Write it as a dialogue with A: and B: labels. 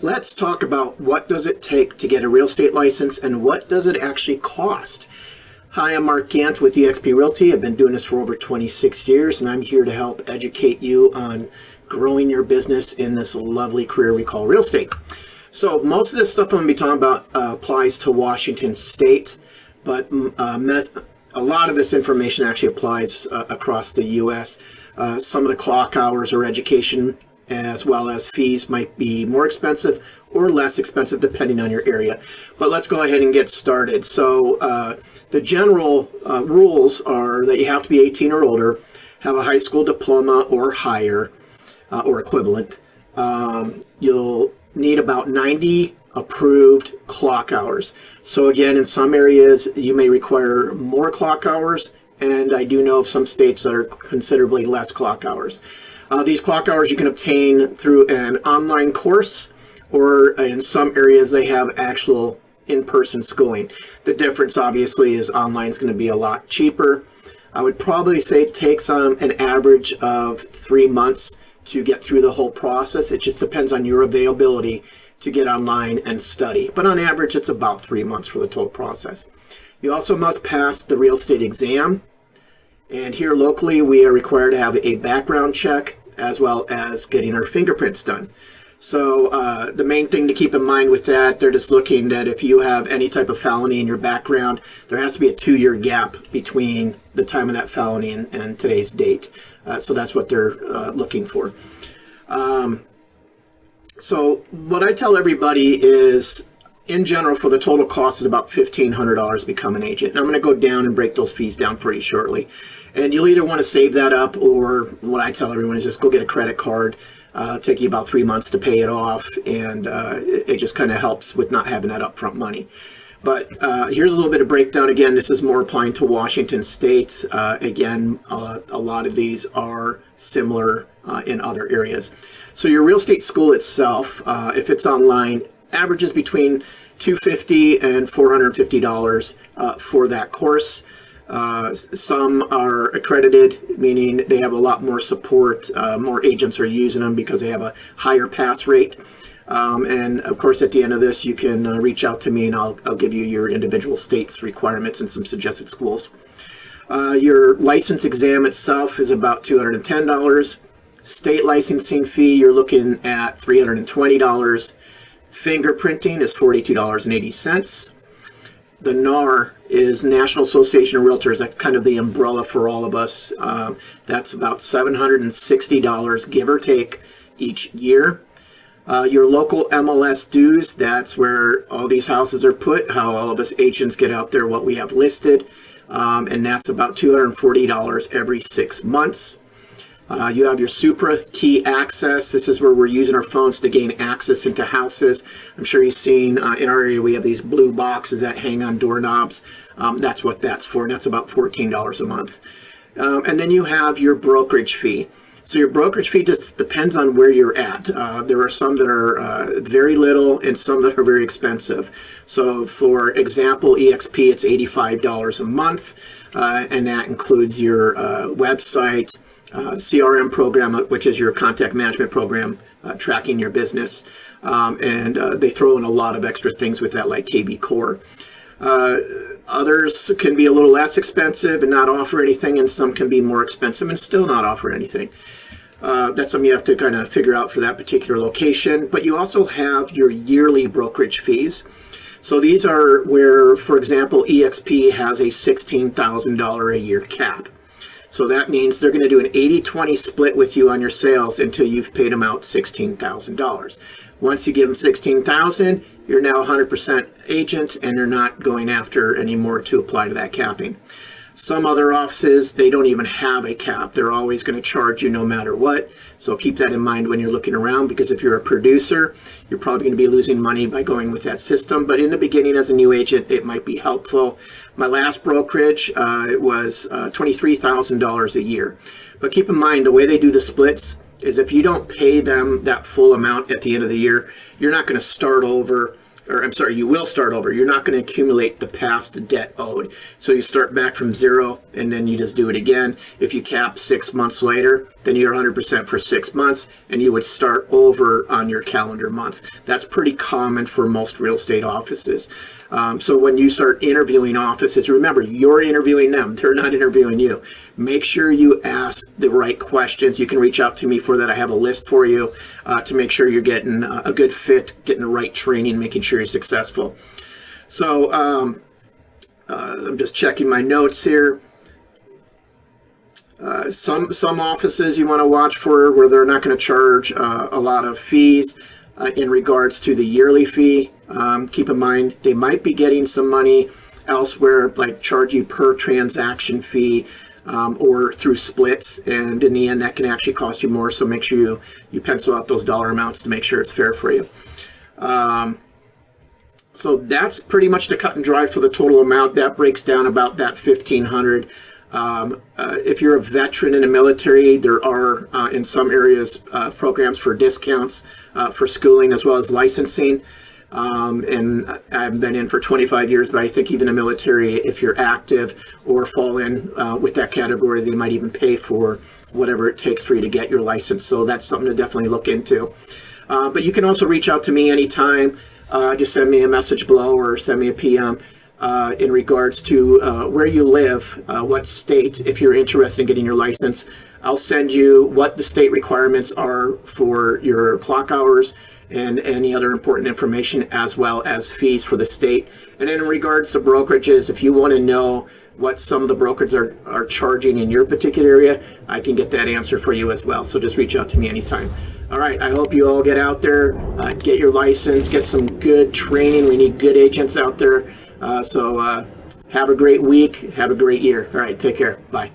A: Let's talk about what does it take to get a real estate license and what does it actually cost. Hi, I'm Mark Gant with eXp Realty. I've been doing this for over 26 years and I'm here to help educate you on growing your business in this lovely career we call real estate. So most of this stuff I'm going to be talking about applies to Washington State, but a lot of this information actually applies across the U.S. Some of the clock hours or education as well as fees might be more expensive or less expensive depending on your area. But let's go ahead and get started. So the general rules are that you have to be 18 or older, have a high school diploma or higher or equivalent. You'll need about 90 approved clock hours. So again, in some areas you may require more clock hours, and I do know of some states that are considerably less clock hours. These clock hours you can obtain through an online course, or in some areas they have actual in-person schooling. The difference obviously is online is going to be a lot cheaper. I would probably say it takes an average of 3 months to get through the whole process. It just depends on your availability to get online and study. But on average, it's about 3 months for the total process. You also must pass the real estate exam. And here locally, we are required to have a background check as well as getting our fingerprints done. So the main thing to keep in mind with that, they're just looking that if you have any type of felony in your background, there has to be a 2-year gap between the time of that felony and today's date. So that's what they're looking for. So what I tell everybody is, in general, for the total cost is about $1,500 to become an agent. And I'm going to go down and break those fees down for you shortly. And you'll either want to save that up, or what I tell everyone is just go get a credit card. Take you about 3 months to pay it off, and it just kind of helps with not having that upfront money. But here's a little bit of breakdown. Again, this is more applying to Washington State. Again, a lot of these are similar in other areas. So your real estate school itself, if it's online, averages between $250 and $450 for that course. Some are accredited, meaning they have a lot more support. More agents are using them because they have a higher pass rate. And of course, at the end of this, you can reach out to me and I'll give you your individual state's requirements and some suggested schools. Your license exam itself is about $210. State licensing fee, you're looking at $320. Fingerprinting is $42.80. The NAR is National Association of Realtors. That's kind of the umbrella for all of us. That's about $760, give or take, each year. Your local MLS dues, that's where all these houses are put, how all of us agents get out there what we have listed. And that's about $240 every 6 months. You have your Supra key access. This is where we're using our phones to gain access into houses. I'm sure you've seen in our area we have these blue boxes that hang on doorknobs. That's what that's for, and that's about $14 a month. And then you have your brokerage fee. So your brokerage fee just depends on where you're at. There are some that are very little and some that are very expensive. So for example, eXp, it's $85 a month, and that includes your website, CRM program, which is your contact management program, tracking your business. And they throw in a lot of extra things with that, like KB Core. Others can be a little less expensive and not offer anything, and some can be more expensive and still not offer anything. That's something you have to kind of figure out for that particular location. But you also have your yearly brokerage fees. So these are where, for example, eXp has a $16,000 a year cap. So that means they're going to do an 80-20 split with you on your sales until you've paid them out $16,000. Once you give them $16,000, you're now 100% agent, and they're not going after any more to apply to that capping. Some other offices, they don't even have a cap. They're always going to charge you no matter what. So keep that in mind when you're looking around, because if you're a producer, you're probably going to be losing money by going with that system. But in the beginning as a new agent, it might be helpful. My last brokerage, it was $23,000 a year. But keep in mind, the way they do the splits is if you don't pay them that full amount at the end of the year, you're not going to start over. Or I'm sorry, you will start over. You're not going to accumulate the past debt owed. So you start back from zero and then you just do it again. If you cap 6 months later, then you're 100% for 6 months, and you would start over on your calendar month. That's pretty common for most real estate offices. So when you start interviewing offices, remember, you're interviewing them. They're not interviewing you. Make sure you ask the right questions. You can reach out to me for that. I have a list for you to make sure you're getting a good fit, getting the right training, making sure you're successful. So I'm just checking my notes here. Some offices you want to watch for where they're not going to charge a lot of fees in regards to the yearly fee. Keep in mind, they might be getting some money elsewhere, like charge you per transaction fee or through splits. And in the end, that can actually cost you more. So make sure you pencil out those dollar amounts to make sure it's fair for you. So that's pretty much the cut and dry for the total amount. That breaks down about that $1,500. If you're a veteran in the military, there are in some areas programs for discounts for schooling as well as licensing. And I've been in for 25 years, but I think even the military, if you're active or fall in with that category, they might even pay for whatever it takes for you to get your license. So that's something to definitely look into. But you can also reach out to me anytime. Just send me a message below or send me a PM in regards to where you live, what state, if you're interested in getting your license. I'll send you what the state requirements are for your clock hours and any other important information, as well as fees for the state. And in regards to brokerages, if you want to know what some of the brokers are charging in your particular area, I can get that answer for you as well. So just reach out to me anytime. All right, I hope you all get out there, get your license, get some good training. We need good agents out there. So have a great week. Have a great year. All right, take care. Bye.